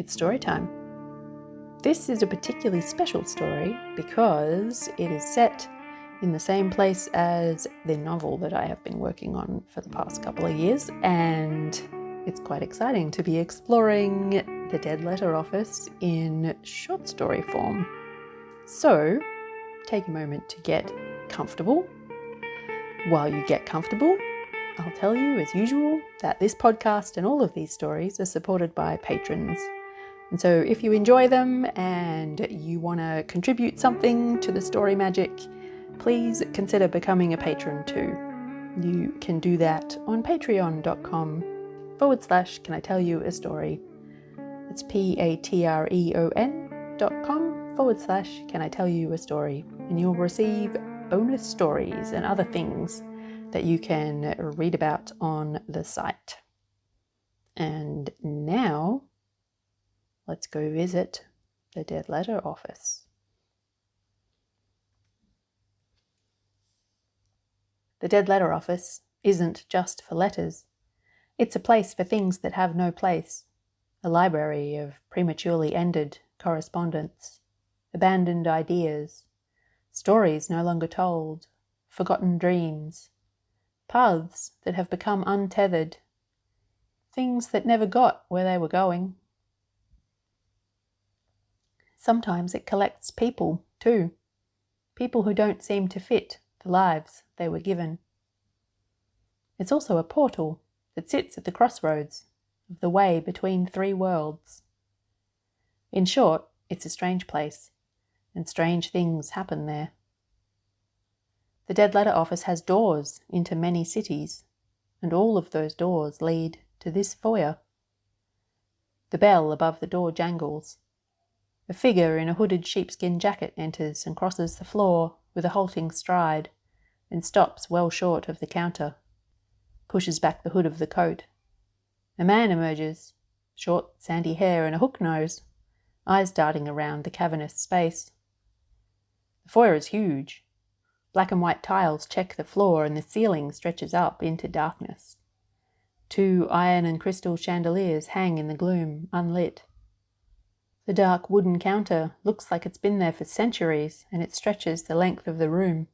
It's story time. This is a particularly special story because it is set in the same place as the novel that I have been working on for the past couple of years, and it's quite exciting to be exploring the Dead Letter Office in short story form. So, take a moment to get comfortable. While you get comfortable, I'll tell you, as usual, that this podcast and all of these stories are supported by patrons. And so if you enjoy them and you want to contribute something to the story magic, please consider becoming a patron too. You can do that on patreon.com/Can I Tell You a Story. It's patreon.com/Can I Tell You a Story. And you'll receive bonus stories and other things that you can read about on the site. And now, let's go visit the Dead Letter Office. The Dead Letter Office isn't just for letters. It's a place for things that have no place. A library of prematurely ended correspondence, abandoned ideas, stories no longer told, forgotten dreams, paths that have become untethered, things that never got where they were going. Sometimes it collects people, too. People who don't seem to fit the lives they were given. It's also a portal that sits at the crossroads of the way between three worlds. In short, it's a strange place, and strange things happen there. The Dead Letter Office has doors into many cities, and all of those doors lead to this foyer. The bell above the door jangles. A figure in a hooded sheepskin jacket enters and crosses the floor with a halting stride, and stops well short of the counter, pushes back the hood of the coat. A man emerges, short, sandy hair and a hook nose, eyes darting around the cavernous space. The foyer is huge. Black and white tiles check the floor, and the ceiling stretches up into darkness. 2 iron and crystal chandeliers hang in the gloom, unlit. The dark wooden counter looks like it's been there for centuries, and it stretches the length of the room.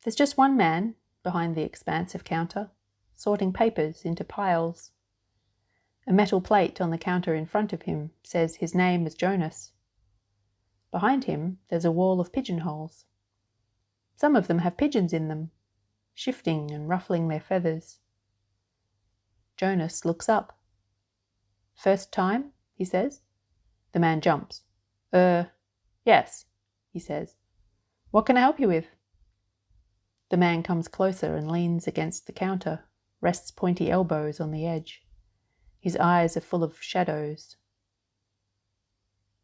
There's just one man behind the expansive counter, sorting papers into piles. A metal plate on the counter in front of him says his name is Jonas. Behind him, there's a wall of pigeonholes. Some of them have pigeons in them, shifting and ruffling their feathers. Jonas looks up. "First time?" he says. The man jumps. Yes," he says. "What can I help you with?" The man comes closer and leans against the counter, rests pointy elbows on the edge. His eyes are full of shadows.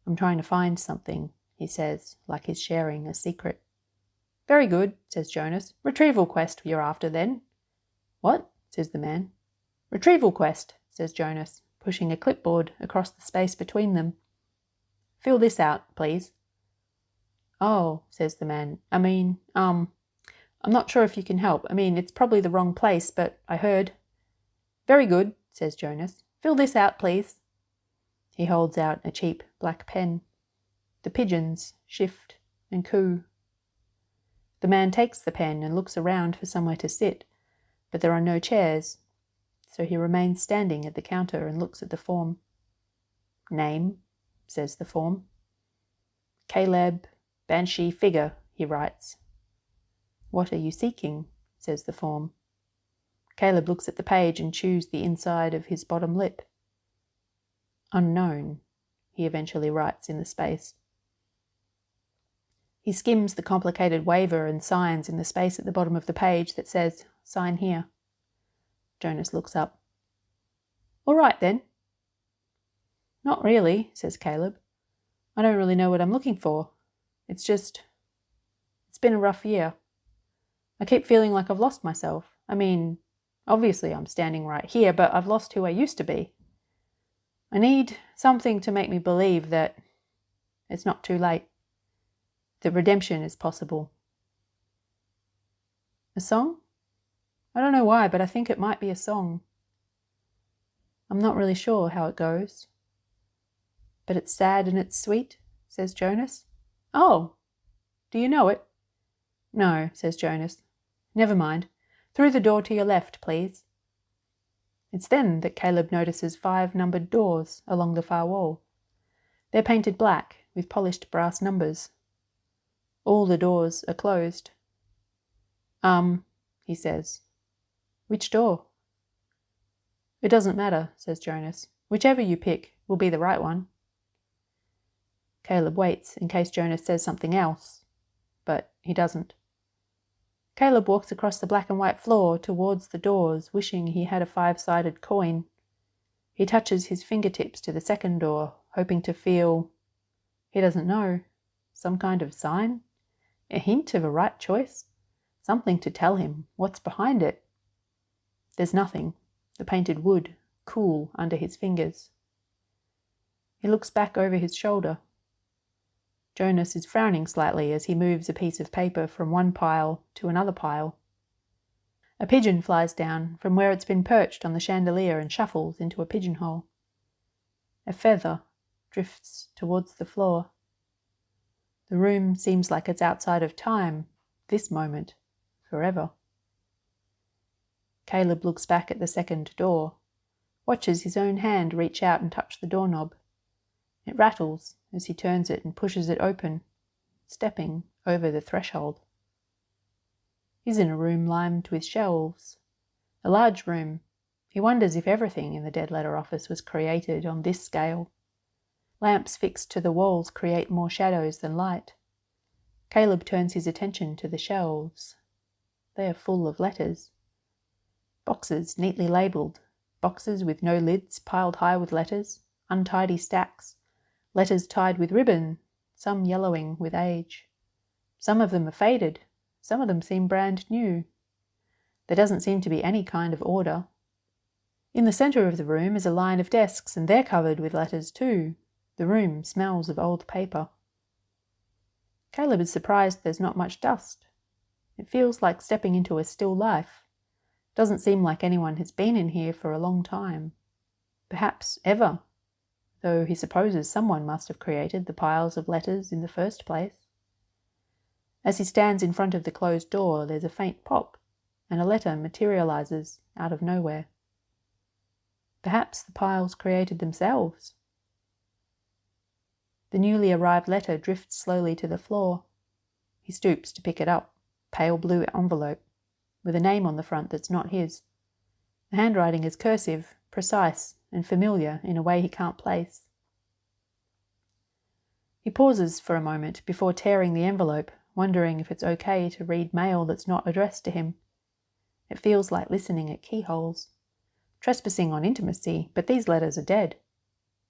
"I'm trying to find something," he says, like he's sharing a secret. "Very good," says Jonas. "Retrieval quest you're after, then." "What?" says the man. "Retrieval quest," says Jonas, pushing a clipboard across the space between them. "Fill this out, please." "Oh," says the man. I'm not sure if you can help. It's probably the wrong place, but I heard." "Very good," says Jonas. "Fill this out, please." He holds out a cheap black pen. The pigeons shift and coo. The man takes the pen and looks around for somewhere to sit, but there are no chairs, so he remains standing at the counter and looks at the form. "Name," says the form. "Caleb, Banshee Figure," he writes. "What are you seeking?" says the form. Caleb looks at the page and chews the inside of his bottom lip. "Unknown," he eventually writes in the space. He skims the complicated waiver and signs in the space at the bottom of the page that says, "Sign here." Jonas looks up. "All right, then." "Not really," says Caleb. "I don't really know what I'm looking for. It's been a rough year. I keep feeling like I've lost myself. Obviously I'm standing right here, but I've lost who I used to be. I need something to make me believe that it's not too late. That redemption is possible." "A song? I don't know why, but I think it might be a song. I'm not really sure how it goes." But it's sad and it's sweet, says Jonas. Oh, do you know it? No, says Jonas. Never mind. Through the door to your left, please. It's then that Caleb notices 5 numbered doors along the far wall. They're painted black with polished brass numbers. All the doors are closed. He says. Which door? It doesn't matter, says Jonas. Whichever you pick will be the right one. Caleb waits in case Jonas says something else, but he doesn't. Caleb walks across the black and white floor towards the doors, wishing he had a 5-sided coin. He touches his fingertips to the second door, hoping to feel, he doesn't know, some kind of sign? A hint of a right choice? Something to tell him what's behind it. There's nothing. The painted wood, cool under his fingers. He looks back over his shoulder. Jonas is frowning slightly as he moves a piece of paper from one pile to another pile. A pigeon flies down from where it's been perched on the chandelier and shuffles into a pigeonhole. A feather drifts towards the floor. The room seems like it's outside of time, this moment, forever. Caleb looks back at the second door, watches his own hand reach out and touch the doorknob. It rattles as he turns it and pushes it open, stepping over the threshold. He's in a room lined with shelves. A large room. He wonders if everything in the dead letter office was created on this scale. Lamps fixed to the walls create more shadows than light. Caleb turns his attention to the shelves. They are full of letters. Boxes neatly labelled, boxes with no lids piled high with letters, untidy stacks, letters tied with ribbon, some yellowing with age. Some of them are faded, some of them seem brand new. There doesn't seem to be any kind of order. In the centre of the room is a line of desks, and they're covered with letters too. The room smells of old paper. Caleb is surprised there's not much dust. It feels like stepping into a still life. Doesn't seem like anyone has been in here for a long time. Perhaps ever, though he supposes someone must have created the piles of letters in the first place. As he stands in front of the closed door, there's a faint pop, and a letter materializes out of nowhere. Perhaps the piles created themselves. The newly arrived letter drifts slowly to the floor. He stoops to pick it up, pale blue envelope, with a name on the front that's not his. The handwriting is cursive, precise, and familiar in a way he can't place. He pauses for a moment before tearing the envelope, wondering if it's okay to read mail that's not addressed to him. It feels like listening at keyholes. Trespassing on intimacy, but these letters are dead.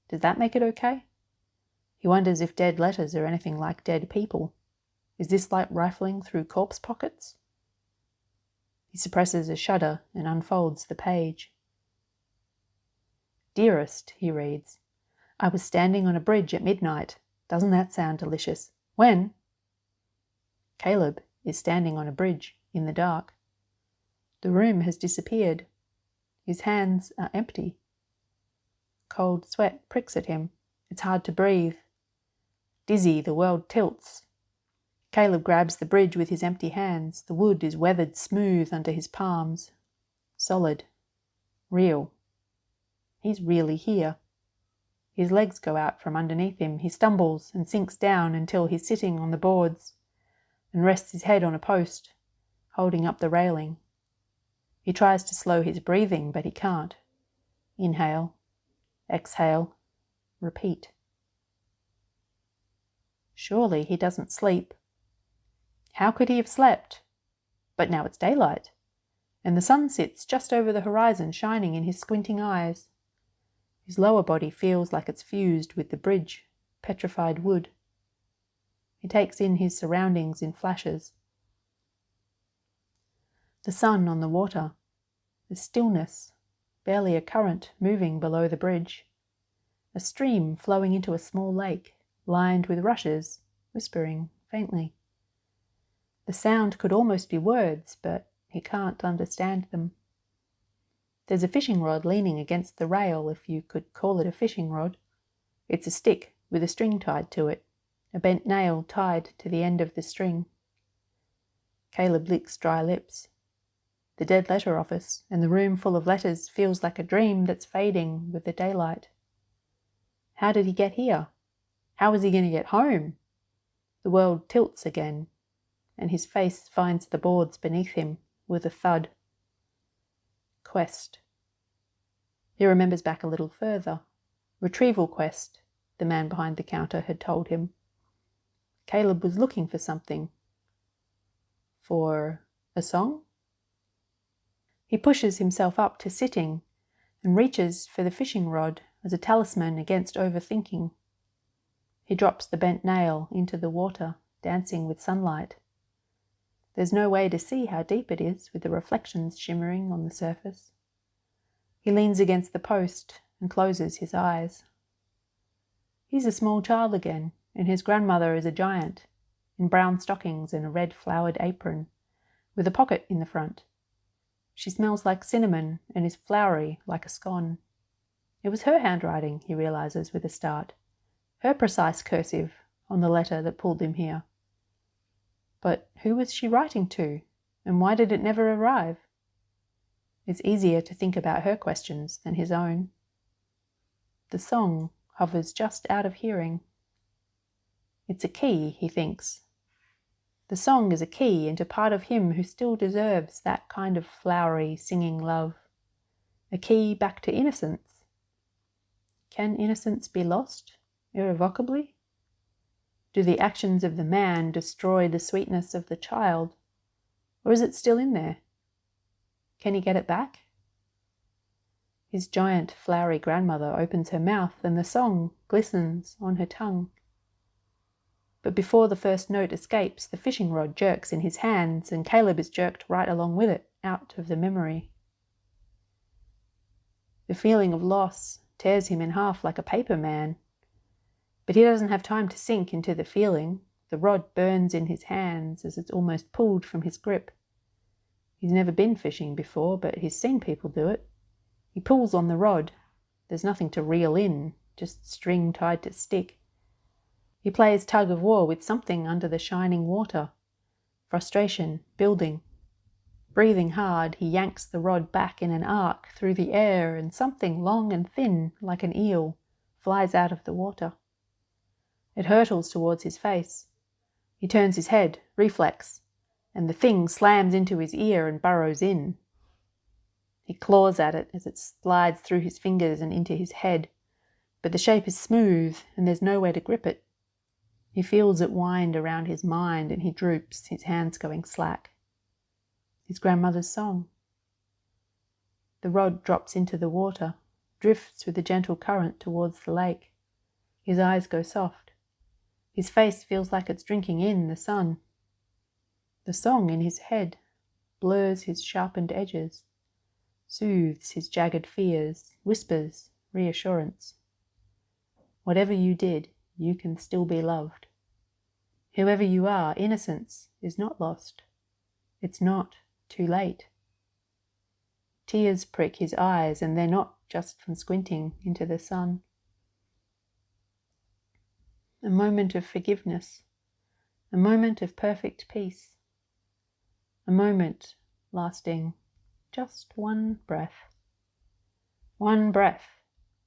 Does that make it okay? He wonders if dead letters are anything like dead people. Is this like rifling through corpse pockets? He suppresses a shudder and unfolds the page. Dearest, he reads, I was standing on a bridge at midnight. Doesn't that sound delicious? When? Caleb is standing on a bridge in the dark. The room has disappeared. His hands are empty. Cold sweat pricks at him. It's hard to breathe. Dizzy, the world tilts. Caleb grabs the bridge with his empty hands. The wood is weathered smooth under his palms. Solid. Real. He's really here. His legs go out from underneath him. He stumbles and sinks down until he's sitting on the boards and rests his head on a post, holding up the railing. He tries to slow his breathing, but he can't. Inhale. Exhale. Repeat. Surely he doesn't sleep. How could he have slept? But now it's daylight, and the sun sits just over the horizon, shining in his squinting eyes. His lower body feels like it's fused with the bridge, petrified wood. He takes in his surroundings in flashes. The sun on the water, the stillness, barely a current moving below the bridge, a stream flowing into a small lake, lined with rushes, whispering faintly. The sound could almost be words, but he can't understand them. There's a fishing rod leaning against the rail, if you could call it a fishing rod. It's a stick, with a string tied to it, a bent nail tied to the end of the string. Caleb licks dry lips. The dead letter office and the room full of letters feels like a dream that's fading with the daylight. How did he get here? How is he going to get home? The world tilts again, and his face finds the boards beneath him with a thud. Quest. He remembers back a little further. Retrieval quest, the man behind the counter had told him. Caleb was looking for something. For a song? He pushes himself up to sitting and reaches for the fishing rod as a talisman against overthinking. He drops the bent nail into the water, dancing with sunlight. There's no way to see how deep it is with the reflections shimmering on the surface. He leans against the post and closes his eyes. He's a small child again, and his grandmother is a giant, in brown stockings and a red flowered apron, with a pocket in the front. She smells like cinnamon and is floury like a scone. It was her handwriting, he realizes with a start. Her precise cursive on the letter that pulled him here. But who was she writing to, and why did it never arrive? It's easier to think about her questions than his own. The song hovers just out of hearing. It's a key, he thinks. The song is a key into part of him who still deserves that kind of flowery, singing love. A key back to innocence. Can innocence be lost? Irrevocably? Do the actions of the man destroy the sweetness of the child? Or is it still in there? Can he get it back? His giant, flowery grandmother opens her mouth and the song glistens on her tongue. But before the first note escapes, the fishing rod jerks in his hands and Caleb is jerked right along with it, out of the memory. The feeling of loss tears him in half like a paper man. But he doesn't have time to sink into the feeling. The rod burns in his hands as it's almost pulled from his grip. He's never been fishing before, but he's seen people do it. He pulls on the rod. There's nothing to reel in, just string tied to stick. He plays tug of war with something under the shining water. Frustration building. Breathing hard, he yanks the rod back in an arc through the air, and something long and thin, like an eel, flies out of the water. It hurtles towards his face. He turns his head, reflex, and the thing slams into his ear and burrows in. He claws at it as it slides through his fingers and into his head, but the shape is smooth and there's nowhere to grip it. He feels it wind around his mind and he droops, his hands going slack. His grandmother's song. The rod drops into the water, drifts with a gentle current towards the lake. His eyes go soft. His face feels like it's drinking in the sun. The song in his head blurs his sharpened edges, soothes his jagged fears, whispers reassurance. Whatever you did, you can still be loved. Whoever you are, innocence is not lost. It's not too late. Tears prick his eyes, and they're not just from squinting into the sun. A moment of forgiveness, a moment of perfect peace, a moment lasting just one breath. One breath,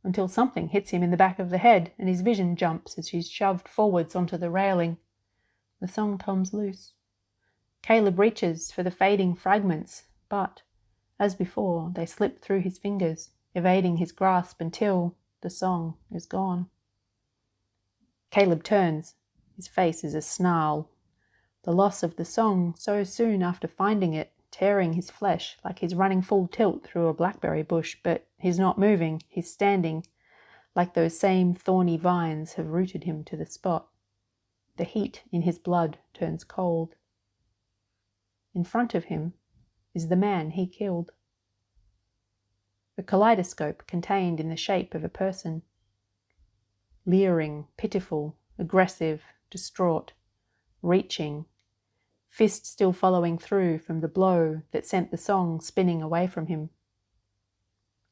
until something hits him in the back of the head and his vision jumps as he's shoved forwards onto the railing. The song comes loose. Caleb reaches for the fading fragments, but, as before, they slip through his fingers, evading his grasp until the song is gone. Caleb turns. His face is a snarl. The loss of the song so soon after finding it, tearing his flesh like he's running full tilt through a blackberry bush, but he's not moving, he's standing, like those same thorny vines have rooted him to the spot. The heat in his blood turns cold. In front of him is the man he killed. A kaleidoscope contained in the shape of a person. Leering, pitiful, aggressive, distraught, reaching, fist still following through from the blow that sent the song spinning away from him.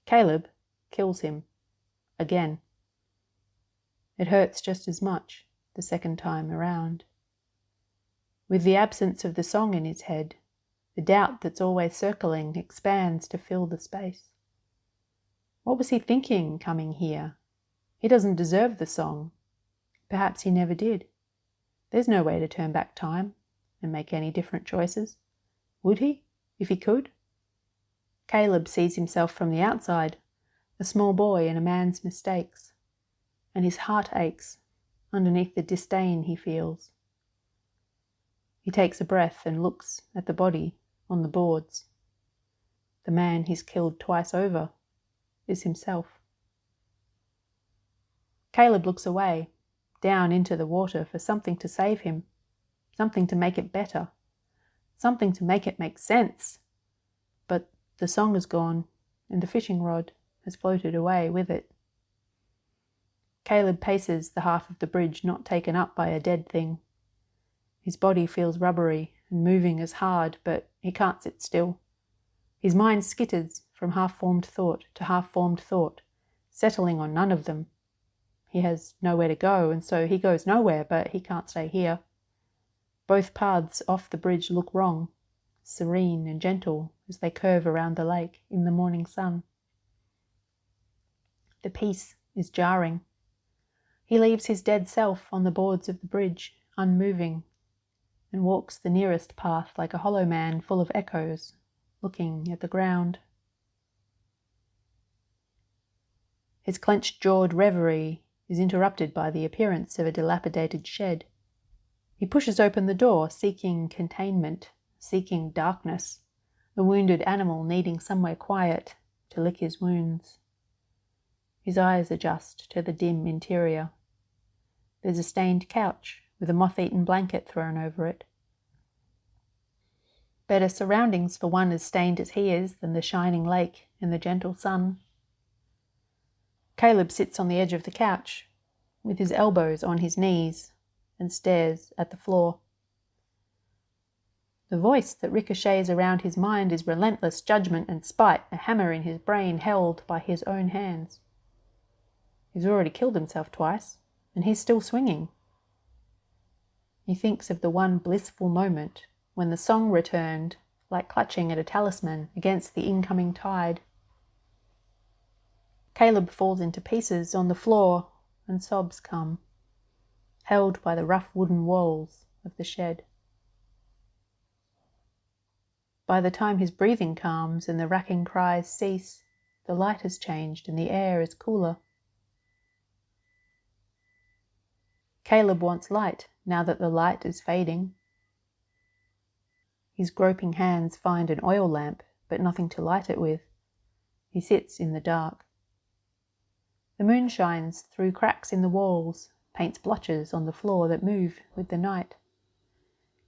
Caleb kills him. Again. It hurts just as much the second time around. With the absence of the song in his head, the doubt that's always circling expands to fill the space. What was he thinking coming here? He doesn't deserve the song. Perhaps he never did. There's no way to turn back time and make any different choices. Would he, if he could? Caleb sees himself from the outside, a small boy in a man's mistakes, and his heart aches underneath the disdain he feels. He takes a breath and looks at the body on the boards. The man he's killed twice over is himself. Caleb looks away, down into the water for something to save him, something to make it better, something to make it make sense. But the song is gone, and the fishing rod has floated away with it. Caleb paces the half of the bridge not taken up by a dead thing. His body feels rubbery and moving as hard, but he can't sit still. His mind skitters from half-formed thought to half-formed thought, settling on none of them. He has nowhere to go, and so he goes nowhere, but he can't stay here. Both paths off the bridge look wrong, serene and gentle as they curve around the lake in the morning sun. The peace is jarring. He leaves his dead self on the boards of the bridge, unmoving, and walks the nearest path like a hollow man full of echoes, looking at the ground. His clenched-jawed reverie is interrupted by the appearance of a dilapidated shed. He pushes open the door, seeking containment, seeking darkness, a wounded animal needing somewhere quiet to lick his wounds. His eyes adjust to the dim interior. There's a stained couch with a moth-eaten blanket thrown over it. Better surroundings for one as stained as he is than the shining lake and the gentle sun. Caleb sits on the edge of the couch, with his elbows on his knees, and stares at the floor. The voice that ricochets around his mind is relentless judgment and spite, a hammer in his brain held by his own hands. He's already killed himself twice, and he's still swinging. He thinks of the one blissful moment when the song returned, like clutching at a talisman against the incoming tide. Caleb falls into pieces on the floor, and sobs come, held by the rough wooden walls of the shed. By the time his breathing calms and the racking cries cease, the light has changed and the air is cooler. Caleb wants light now that the light is fading. His groping hands find an oil lamp, but nothing to light it with. He sits in the dark. The moon shines through cracks in the walls, paints blotches on the floor that move with the night.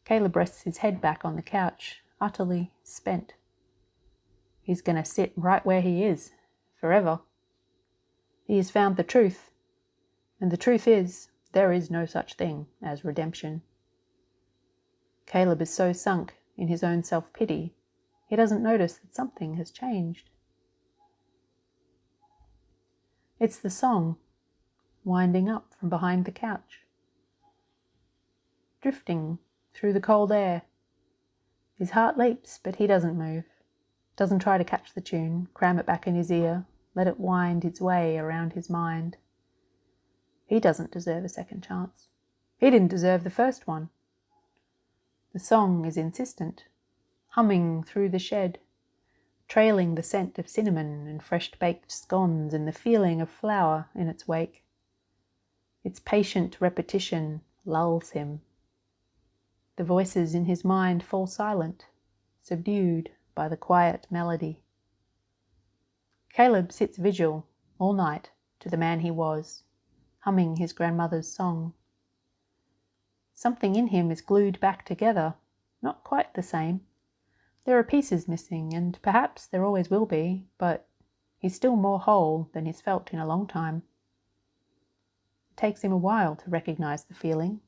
Caleb rests his head back on the couch, utterly spent. He's going to sit right where he is, forever. He has found the truth, and the truth is, there is no such thing as redemption. Caleb is so sunk in his own self-pity, he doesn't notice that something has changed. It's the song, winding up from behind the couch, drifting through the cold air. His heart leaps, but he doesn't move, doesn't try to catch the tune, cram it back in his ear, let it wind its way around his mind. He doesn't deserve a second chance. He didn't deserve the first one. The song is insistent, humming through the shed, trailing the scent of cinnamon and fresh-baked scones and the feeling of flour in its wake. Its patient repetition lulls him. The voices in his mind fall silent, subdued by the quiet melody. Caleb sits vigil all night to the man he was, humming his grandmother's song. Something in him is glued back together, not quite the same. There are pieces missing, and perhaps there always will be, but he's still more whole than he's felt in a long time. It takes him a while to recognize the feeling.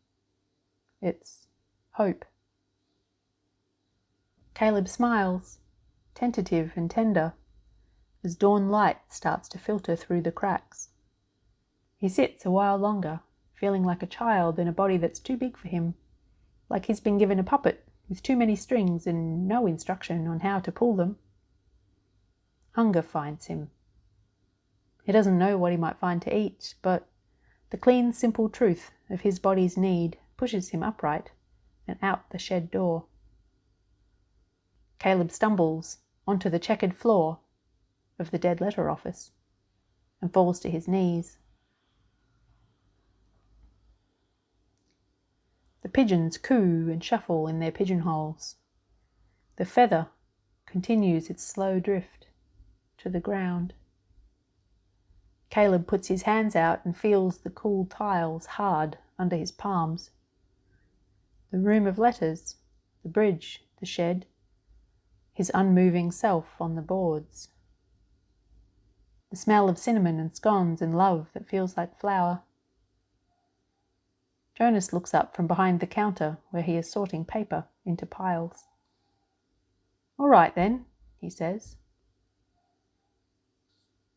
It's hope. Caleb smiles, tentative and tender, as dawn light starts to filter through the cracks. He sits a while longer, feeling like a child in a body that's too big for him, like he's been given a puppet with too many strings and no instruction on how to pull them. Hunger finds him. He doesn't know what he might find to eat, but the clean, simple truth of his body's need pushes him upright and out the shed door. Caleb stumbles onto the checkered floor of the dead letter office and falls to his knees. The pigeons coo and shuffle in their pigeonholes. The feather continues its slow drift to the ground. Caleb puts his hands out and feels the cool tiles hard under his palms. The room of letters, the bridge, the shed, his unmoving self on the boards. The smell of cinnamon and scones and love that feels like flour. Jonas looks up from behind the counter where he is sorting paper into piles. "All right then," he says.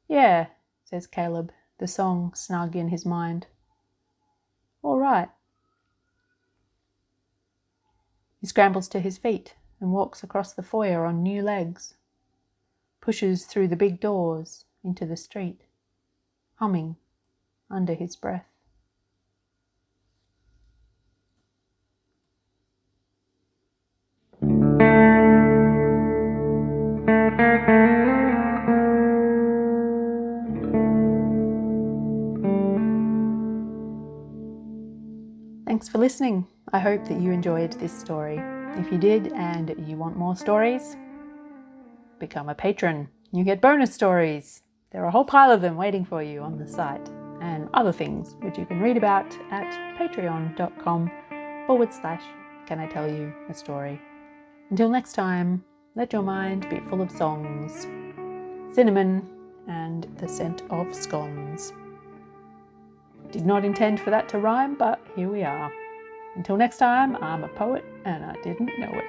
"Yeah," says Caleb, the song snug in his mind. "All right." He scrambles to his feet and walks across the foyer on new legs, pushes through the big doors into the street, humming under his breath. Thanks for listening. I hope that you enjoyed this story. If you did and you want more stories, become a patron. You get bonus stories. There are a whole pile of them waiting for you on the site, and other things which you can read about at patreon.com/Can I Tell You a Story. Until next time, let your mind be full of songs, cinnamon, and the scent of scones. Did not intend for that to rhyme, but here we are. Until next time, I'm a poet and I didn't know it.